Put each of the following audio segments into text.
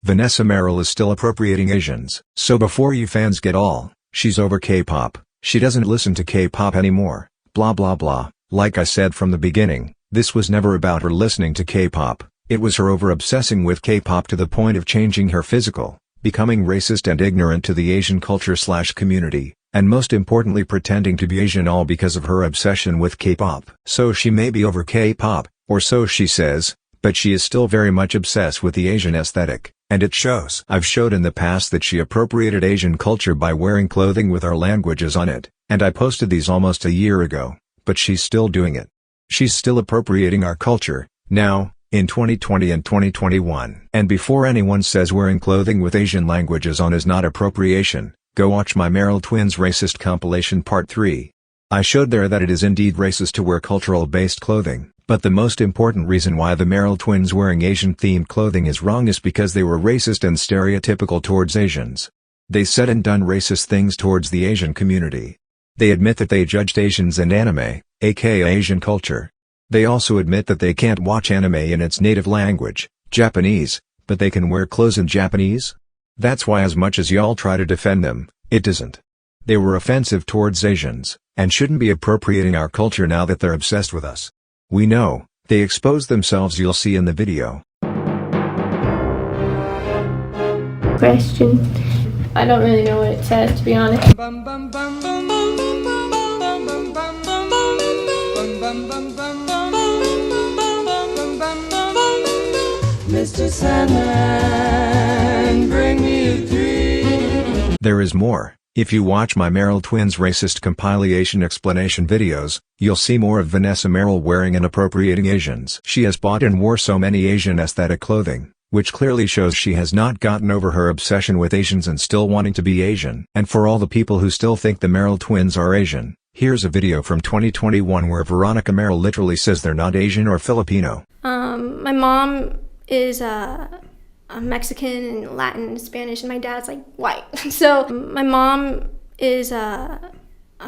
Vanessa Merrell is still appropriating Asians. So before you fans get all, she's over K-pop, she doesn't listen to K-pop anymore, blah blah blah. Like I said from the beginning, this was never about her listening to K-pop, it was her over-obsessing with K-pop to the point of changing her physical, becoming racist and ignorant to the Asian culture/community, and most importantly pretending to be Asian, all because of her obsession with K-pop. So she may be over K-pop, or so she says, but she is still very much obsessed with the Asian aesthetic, and it shows. I've showed in the past that she appropriated Asian culture by wearing clothing with our languages on it, and I posted these almost a year ago, but she's still doing it. She's still appropriating our culture, now, in 2020 and 2021. And before anyone says wearing clothing with Asian languages on is not appropriation, go watch my Merrell Twins Racist Compilation Part 3. I showed there that it is indeed racist to wear cultural-based clothing, but the most important reason why the Merrell Twins wearing Asian-themed clothing is wrong is because they were racist and stereotypical towards Asians. They said and done racist things towards the Asian community. They admit that they judged Asians and anime, aka Asian culture. They also admit that they can't watch anime in its native language, Japanese, but they can wear clothes in Japanese? That's why as much as y'all try to defend them, it doesn't. They were offensive towards Asians, and shouldn't be appropriating our culture now that they're obsessed with us. We know, they expose themselves, you'll see in the video. Question. I don't really know what it says, to be honest. Mr. Sandman, bring me a dream. There is more. If you watch my Merrell Twins Racist Compilation explanation videos, you'll see more of Vanessa Merrell wearing and appropriating Asians. She has bought and wore so many Asian aesthetic clothing, which clearly shows she has not gotten over her obsession with Asians and still wanting to be Asian. And for all the people who still think the Merrell Twins are Asian, here's a video from 2021 where Veronica Merrell literally says they're not Asian or Filipino. My mom is a Mexican and Latin and Spanish, and my dad's like white. So my mom is a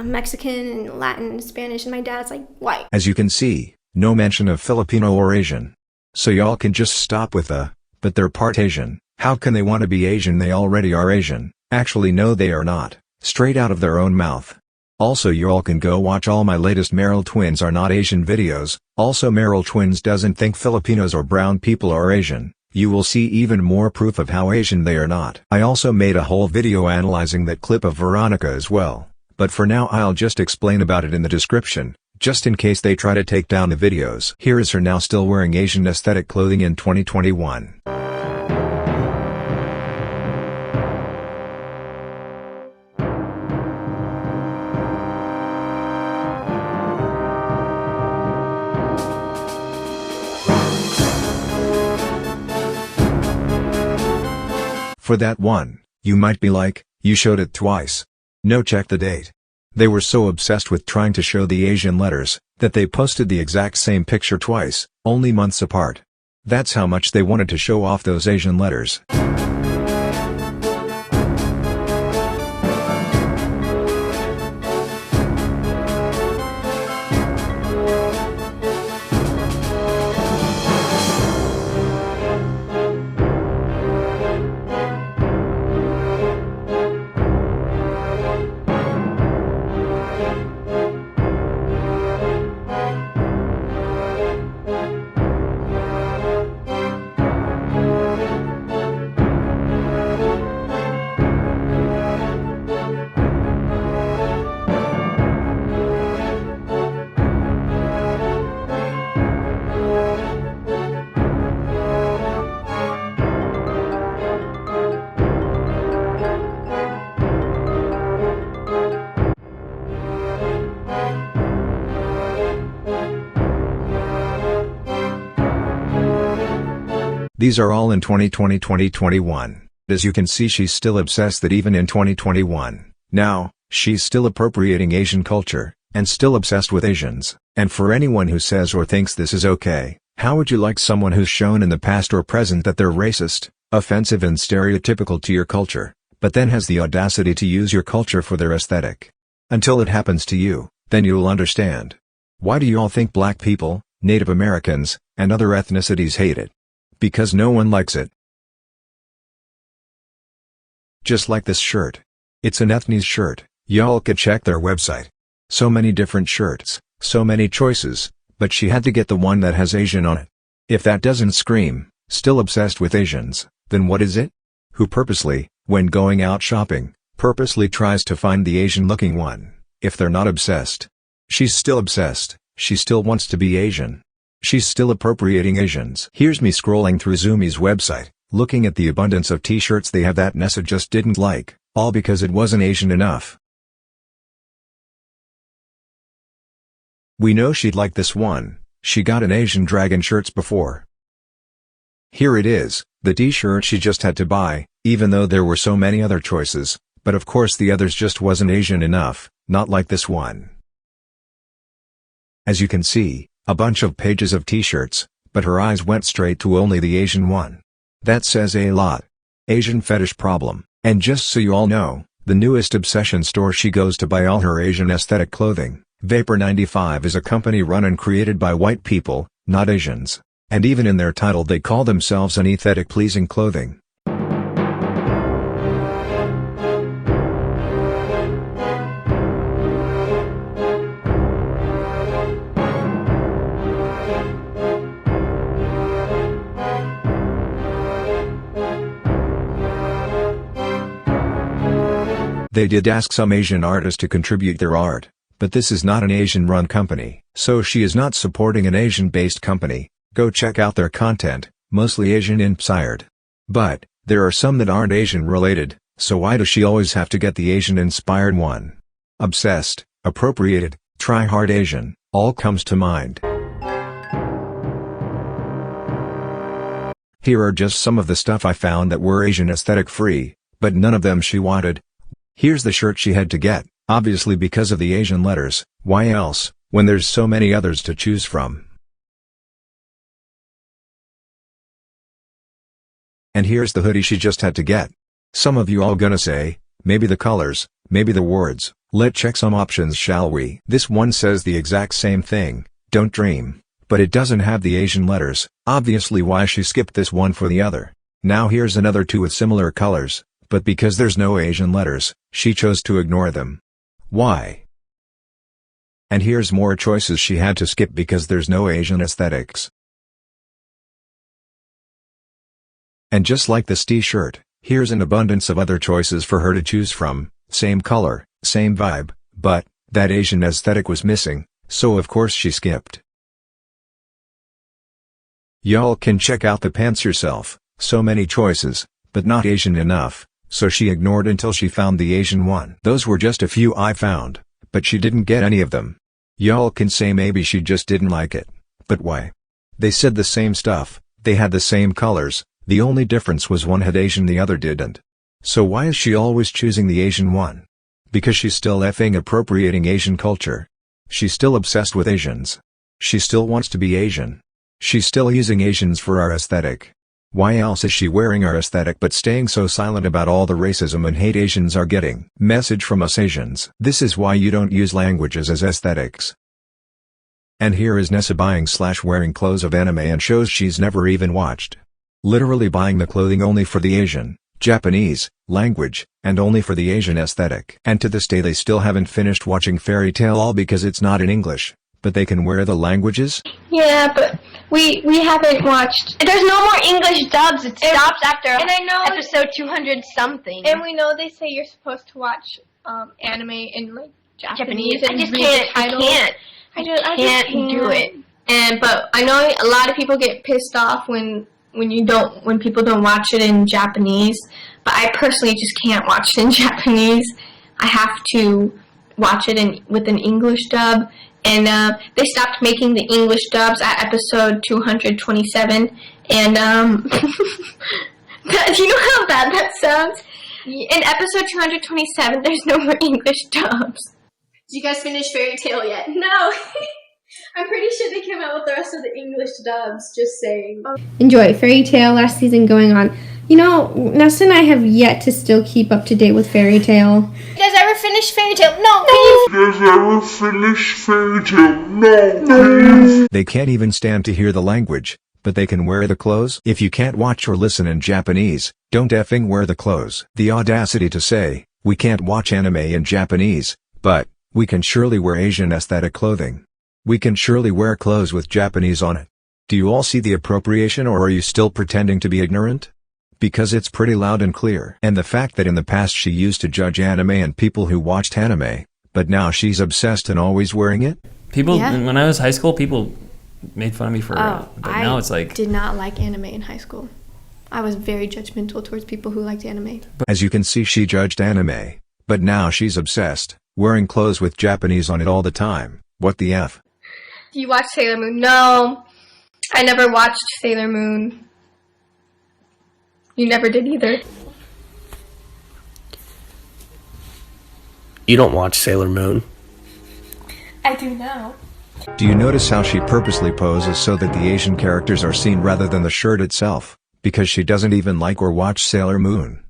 Mexican and Latin and Spanish, and my dad's like white. As you can see, no mention of Filipino or Asian. So y'all can just stop with but they're part Asian. How can they want to be Asian? They already are Asian. Actually no, they are not. Straight out of their own mouth. Also y'all can go watch all my latest Merrell Twins Are Not Asian videos. Also Merrell Twins doesn't think Filipinos or brown people are Asian. You will see even more proof of how Asian they are not. I also made a whole video analyzing that clip of Veronica as well, but for now I'll just explain about it in the description, just in case they try to take down the videos. Here is her now still wearing Asian aesthetic clothing in 2021. For that one, you might be like, you showed it twice. No, check the date. They were so obsessed with trying to show the Asian letters, that they posted the exact same picture twice, only months apart. That's how much they wanted to show off those Asian letters. These are all in 2020-2021. As you can see, she's still obsessed that even in 2021. Now, she's still appropriating Asian culture, and still obsessed with Asians. And for anyone who says or thinks this is okay, how would you like someone who's shown in the past or present that they're racist, offensive and stereotypical to your culture, but then has the audacity to use your culture for their aesthetic? Until it happens to you, then you'll understand. Why do you all think black people, Native Americans, and other ethnicities hate it? Because no one likes it. Just like this shirt. It's an ethnies shirt, y'all could check their website. So many different shirts, so many choices, but she had to get the one that has Asian on it. If that doesn't scream, still obsessed with Asians, then what is it? Who purposely, when going out shopping, purposely tries to find the Asian-looking one, if they're not obsessed. She's still obsessed, she still wants to be Asian. She's still appropriating Asians. Here's me scrolling through Zumi's website, looking at the abundance of t-shirts they have that Nessa just didn't like, all because it wasn't Asian enough. We know she'd like this one, she got an Asian dragon shirts before. Here it is, the t-shirt she just had to buy, even though there were so many other choices, but of course the others just wasn't Asian enough, not like this one. As you can see, a bunch of pages of t-shirts, but her eyes went straight to only the Asian one. That says a lot. Asian fetish problem. And just so you all know, the newest obsession store she goes to buy all her Asian aesthetic clothing, Vapor 95, is a company run and created by white people, not Asians. And even in their title they call themselves an aesthetic pleasing clothing. They did ask some Asian artists to contribute their art, but this is not an Asian-run company, so she is not supporting an Asian-based company. Go check out their content, mostly Asian-inspired. But, there are some that aren't Asian-related, so why does she always have to get the Asian-inspired one? Obsessed, appropriated, try-hard Asian, all comes to mind. Here are just some of the stuff I found that were Asian aesthetic-free, but none of them she wanted. Here's the shirt she had to get, obviously because of the Asian letters, why else, when there's so many others to choose from. And here's the hoodie she just had to get. Some of you all gonna say, maybe the colors, maybe the words, let's check some options shall we? This one says the exact same thing, don't dream, but it doesn't have the Asian letters, obviously why she skipped this one for the other. Now here's another two with similar colors, but because there's no Asian letters, she chose to ignore them. Why? And here's more choices she had to skip because there's no Asian aesthetics. And just like this t-shirt, here's an abundance of other choices for her to choose from, same color, same vibe, but that Asian aesthetic was missing, so of course she skipped. Y'all can check out the pants yourself, so many choices, but not Asian enough. So she ignored until she found the Asian one. Those were just a few I found, but she didn't get any of them. Y'all can say maybe she just didn't like it. But why? They said the same stuff, they had the same colors, the only difference was one had Asian the other didn't. So why is she always choosing the Asian one? Because she's still effing appropriating Asian culture. She's still obsessed with Asians. She still wants to be Asian. She's still using Asians for our aesthetic. Why else is she wearing our aesthetic but staying so silent about all the racism and hate Asians are getting? Message from us Asians. This is why you don't use languages as aesthetics. And here is Nessa buying/wearing clothes of anime and shows she's never even watched. Literally buying the clothing only for the Asian, Japanese, language, and only for the Asian aesthetic. And to this day they still haven't finished watching Fairy Tail all because it's not in English. But they can wear the languages? Yeah, but we haven't watched. There's no more English dubs. It stops after and I know episode 200 something. And we know they say you're supposed to watch anime in like Japanese I and just read can't. the title. I can't do it. But I know a lot of people get pissed off when people don't watch it in Japanese. But I personally just can't watch it in Japanese. I have to watch it with an English dub. And they stopped making the English dubs at episode 227. And do you know how bad that sounds? In episode 227, there's no more English dubs. Did you guys finish Fairy Tail yet? No. I'm pretty sure they came out with the rest of the English dubs, just saying. Enjoy Fairy Tail last season going on. You know, Nessa and I have yet to still keep up to date with Fairy Tail. You guys ever finish Fairy Tail? No, They can't even stand to hear the language, but they can wear the clothes? If you can't watch or listen in Japanese, don't effing wear the clothes. The audacity to say, we can't watch anime in Japanese, but we can surely wear Asian aesthetic clothing. We can surely wear clothes with Japanese on it. Do you all see the appropriation, or are you still pretending to be ignorant? Because it's pretty loud and clear. And the fact that in the past she used to judge anime and people who watched anime, but now she's obsessed and always wearing it? When I was high school, people made fun of me for it. But now it's like... I did not like anime in high school. I was very judgmental towards people who liked anime. As you can see, she judged anime, but now she's obsessed, wearing clothes with Japanese on it all the time. What the F? Do you watch Sailor Moon? No, I never watched Sailor Moon. You never did either. You don't watch Sailor Moon. I do now. Do you notice how she purposely poses so that the Asian characters are seen rather than the shirt itself? Because she doesn't even like or watch Sailor Moon.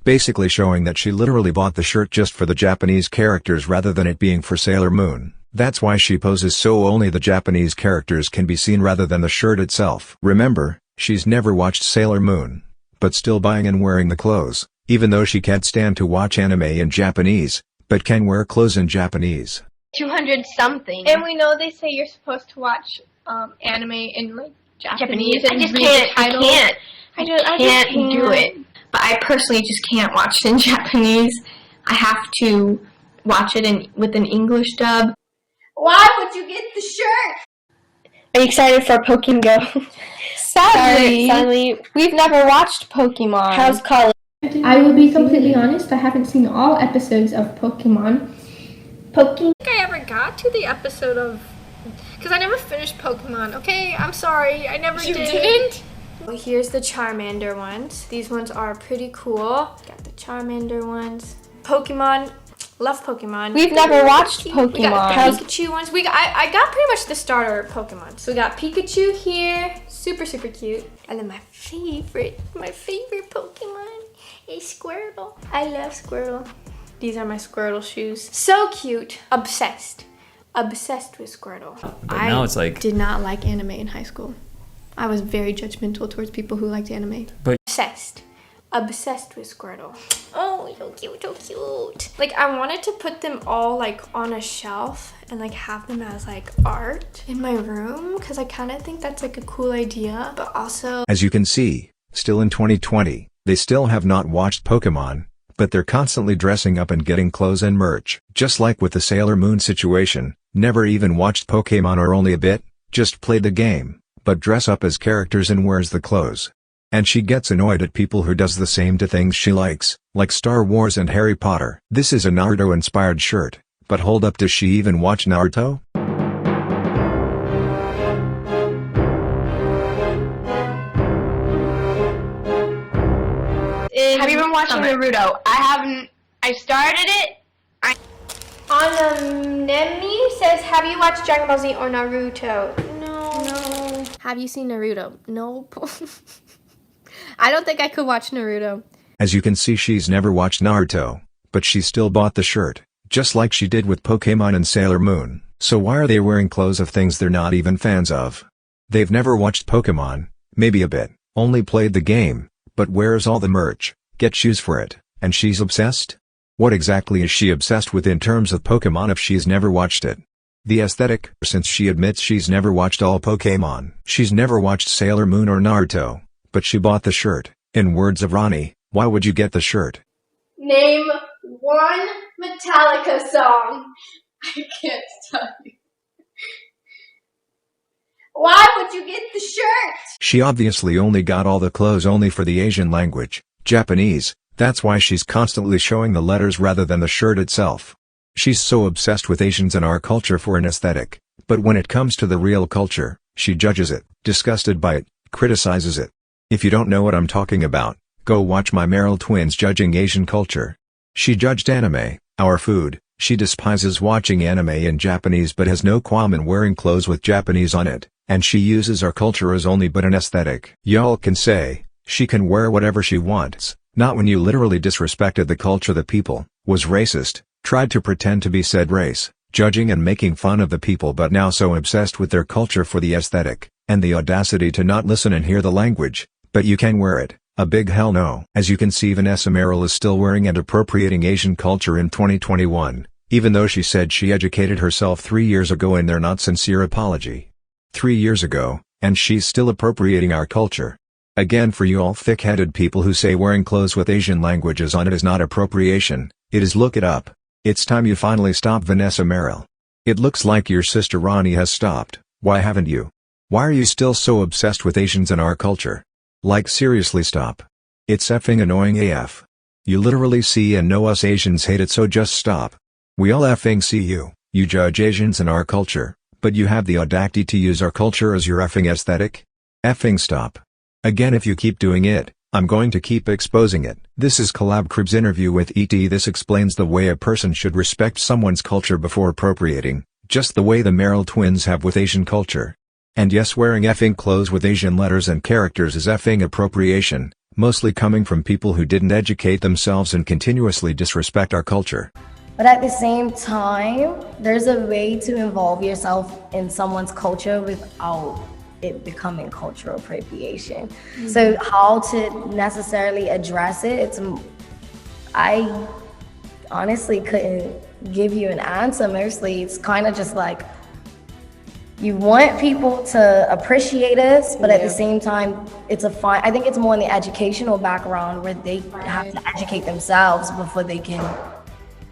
Basically showing that she literally bought the shirt just for the Japanese characters rather than it being for Sailor Moon. That's why she poses so only the Japanese characters can be seen rather than the shirt itself. Remember, she's never watched Sailor Moon, but still buying and wearing the clothes, even though she can't stand to watch anime in Japanese, but can wear clothes in Japanese. 200 something. And we know they say you're supposed to watch anime in like Japanese. I just can't. I can't do it. But I personally just can't watch it in Japanese. I have to watch it with an English dub. Why would you get the shirt? Are you excited for Pokemon Go? Sadly, we've never watched Pokemon. How's college? I will be completely honest, I haven't seen all episodes of Pokemon. I think I ever got to the episode of... Because I never finished Pokemon, okay? I'm sorry, I never did. You didn't? Well, here's the Charmander ones. These ones are pretty cool. Got the Charmander ones. Pokemon. Love Pokemon. We've never watched Pokemon. We got the Pikachu ones. I got pretty much the starter Pokemon. So we got Pikachu here. Super, super cute. And then my favorite Pokemon is Squirtle. I love Squirtle. These are my Squirtle shoes. So cute. Obsessed. Obsessed with Squirtle. But now it's like... did not like anime in high school. I was very judgmental towards people who liked anime. But... Obsessed with Squirtle. Oh, so cute, so cute. Like, I wanted to put them all, like, on a shelf and, like, have them as, like, art in my room. Because I kind of think that's, like, a cool idea. But also... As you can see, still in 2020, they still have not watched Pokemon, but they're constantly dressing up and getting clothes and merch. Just like with the Sailor Moon situation, never even watched Pokemon or only a bit, just played the game, but dress up as characters and wears the clothes. And she gets annoyed at people who does the same to things she likes, like Star Wars and Harry Potter. This is a Naruto-inspired shirt, but hold up, does she even watch Naruto? Have you been watching Naruto? I haven't. I started it. Nemi says, have you watched Dragon Ball Z or Naruto? No. Have you seen Naruto? Nope. I don't think I could watch Naruto. As you can see, she's never watched Naruto, but she still bought the shirt, just like she did with Pokemon and Sailor Moon. So why are they wearing clothes of things they're not even fans of? They've never watched Pokemon, maybe a bit, only played the game, but wears all the merch, get shoes for it, and she's obsessed? What exactly is she obsessed with in terms of Pokemon if she's never watched it? The aesthetic, since she admits she's never watched all Pokemon. She's never watched Sailor Moon or Naruto, but she bought the shirt. In words of Ronnie, why would you get the shirt? Name one Metallica song. I can't tell you. Why would you get the shirt? She obviously only got all the clothes only for the Asian language, Japanese. That's why she's constantly showing the letters rather than the shirt itself. She's so obsessed with Asians and our culture for an aesthetic, but when it comes to the real culture, she judges it, disgusted by it, criticizes it. If you don't know what I'm talking about, go watch my Merrell twins judging Asian culture. She judged anime, our food. She despises watching anime in Japanese but has no qualm in wearing clothes with Japanese on it, and she uses our culture as only but an aesthetic. Y'all can say, she can wear whatever she wants, not when you literally disrespected the culture, the people, was racist, tried to pretend to be said race, judging and making fun of the people but now so obsessed with their culture for the aesthetic, And the audacity to not listen and hear the language, but you can wear it, a big hell no. As you can see, Vanessa Merrell is still wearing and appropriating Asian culture in 2021, even though she said she educated herself 3 years ago in their not sincere apology. 3 years ago, and she's still appropriating our culture. Again, for you all thick-headed people who say wearing clothes with Asian languages on it is not appropriation, it is. Look it up. It's time you finally stop, Vanessa Merrell. It looks like your sister Ronnie has stopped. Why haven't you? Why are you still so obsessed with Asians and our culture? Like, seriously, stop. It's effing annoying AF. You literally see and know us Asians hate it, so just stop. We all effing see you. You judge Asians and our culture, but you have the audacity to use our culture as your effing aesthetic? Effing stop. Again, if you keep doing it, I'm going to keep exposing it. This is Collab Crib's interview with ET. This explains the way a person should respect someone's culture before appropriating, just the way the Merrell twins have with Asian culture. And yes, wearing effing clothes with Asian letters and characters is effing appropriation, mostly coming from people who didn't educate themselves and continuously disrespect our culture. But at the same time, there's a way to involve yourself in someone's culture without it becoming cultural appropriation. So how to necessarily address it, I honestly couldn't give you an answer. Mostly it's kind of just like, you want people to appreciate us, but at the same time, I think it's more in the educational background where they have to educate themselves before they can,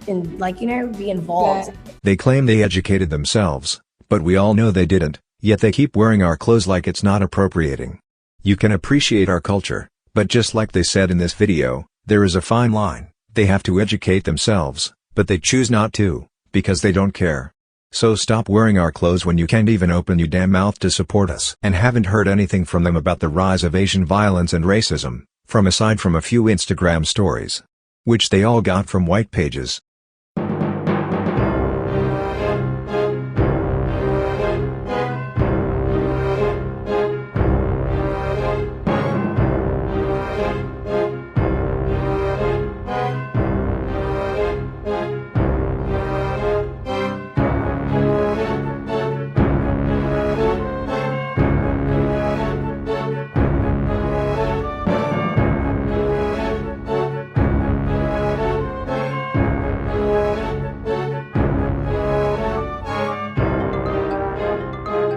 be involved. They claim they educated themselves, but we all know they didn't, yet they keep wearing our clothes like it's not appropriating. You can appreciate our culture, but just like they said in this video, there is a fine line. They have to educate themselves, but they choose not to, because they don't care. So stop wearing our clothes when you can't even open your damn mouth to support us. And haven't heard anything from them about the rise of Asian violence and racism, aside from a few Instagram stories, which they all got from white pages.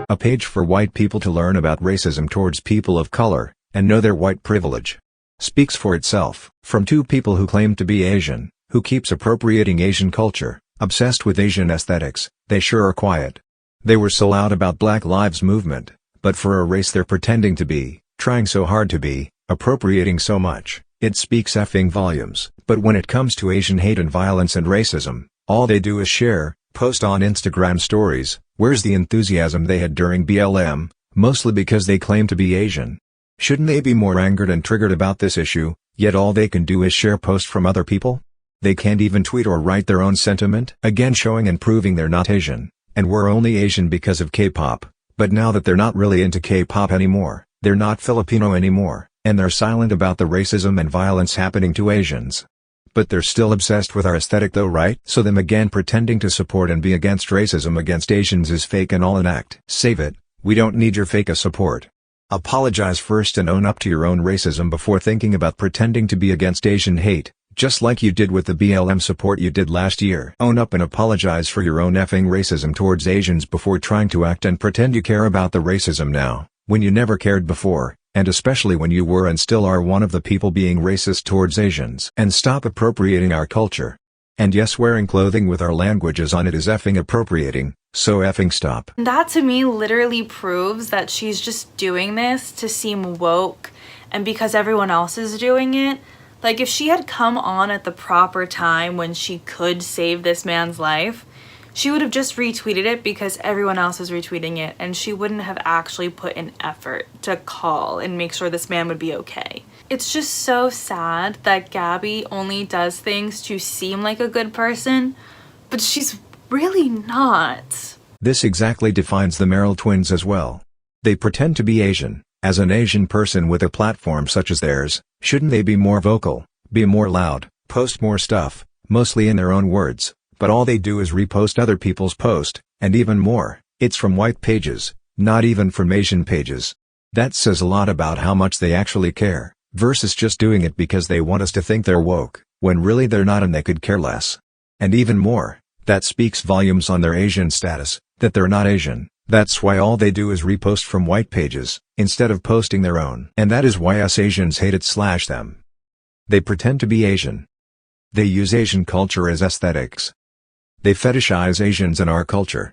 A page for white people to learn about racism towards people of color, and know their white privilege. Speaks for itself. From two people who claim to be Asian, who keeps appropriating Asian culture, obsessed with Asian aesthetics, they sure are quiet. They were so loud about Black Lives Movement, but for a race they're pretending to be, trying so hard to be, appropriating so much, it speaks effing volumes. But when it comes to Asian hate and violence and racism, all they do is share, post on Instagram stories. Where's the enthusiasm they had during BLM, mostly because they claim to be Asian? Shouldn't they be more angered and triggered about this issue, yet all they can do is share posts from other people? They can't even tweet or write their own sentiment? Again, showing and proving they're not Asian, and we're only Asian because of K-pop. But now that they're not really into K-pop anymore, they're not Filipino anymore, and they're silent about the racism and violence happening to Asians. But they're still obsessed with our aesthetic though, right? So them again pretending to support and be against racism against Asians is fake and all an act. Save it, we don't need your fake support. Apologize first and own up to your own racism before thinking about pretending to be against Asian hate, just like you did with the BLM support you did last year. Own up and apologize for your own effing racism towards Asians before trying to act and pretend you care about the racism now, when you never cared before. And especially when you were and still are one of the people being racist towards Asians. And stop appropriating our culture. And yes, wearing clothing with our languages on it is effing appropriating, so effing stop. That to me literally proves that she's just doing this to seem woke and because everyone else is doing it. Like, if she had come on at the proper time when she could save this man's life, she would have just retweeted it because everyone else is retweeting it, and she wouldn't have actually put an effort to call and make sure this man would be okay. It's just so sad that Gabby only does things to seem like a good person, but she's really not. This exactly defines the Merrell twins as well. They pretend to be Asian. As an Asian person with a platform such as theirs, shouldn't they be more vocal, be more loud, post more stuff, mostly in their own words? But all they do is repost other people's post, and even more, it's from white pages, not even from Asian pages. That says a lot about how much they actually care, versus just doing it because they want us to think they're woke, when really they're not and they could care less. And even more, that speaks volumes on their Asian status, that they're not Asian. That's why all they do is repost from white pages, instead of posting their own. And that is why us Asians hate it/them. They pretend to be Asian. They use Asian culture as aesthetics. They fetishize Asians and our culture.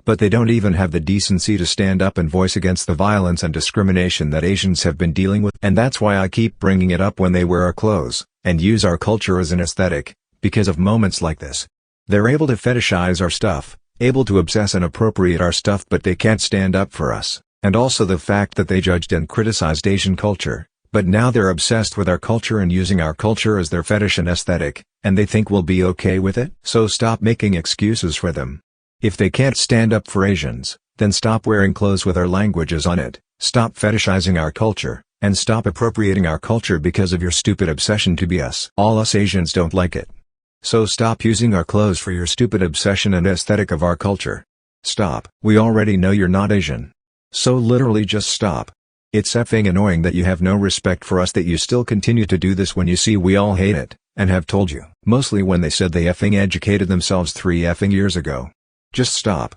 But they don't even have the decency to stand up and voice against the violence and discrimination that Asians have been dealing with. And that's why I keep bringing it up when they wear our clothes, and use our culture as an aesthetic, because of moments like this. They're able to fetishize our stuff, able to obsess and appropriate our stuff, but they can't stand up for us. And also the fact that they judged and criticized Asian culture, but now they're obsessed with our culture and using our culture as their fetish and aesthetic, and they think we'll be okay with it? So stop making excuses for them. If they can't stand up for Asians, then stop wearing clothes with our languages on it, stop fetishizing our culture, and stop appropriating our culture because of your stupid obsession to be us. All us Asians don't like it. So stop using our clothes for your stupid obsession and aesthetic of our culture. Stop. We already know you're not Asian. So literally just stop. It's effing annoying that you have no respect for us, that you still continue to do this when you see we all hate it, and have told you. Mostly when they said they effing educated themselves 3 effing years ago. Just stop.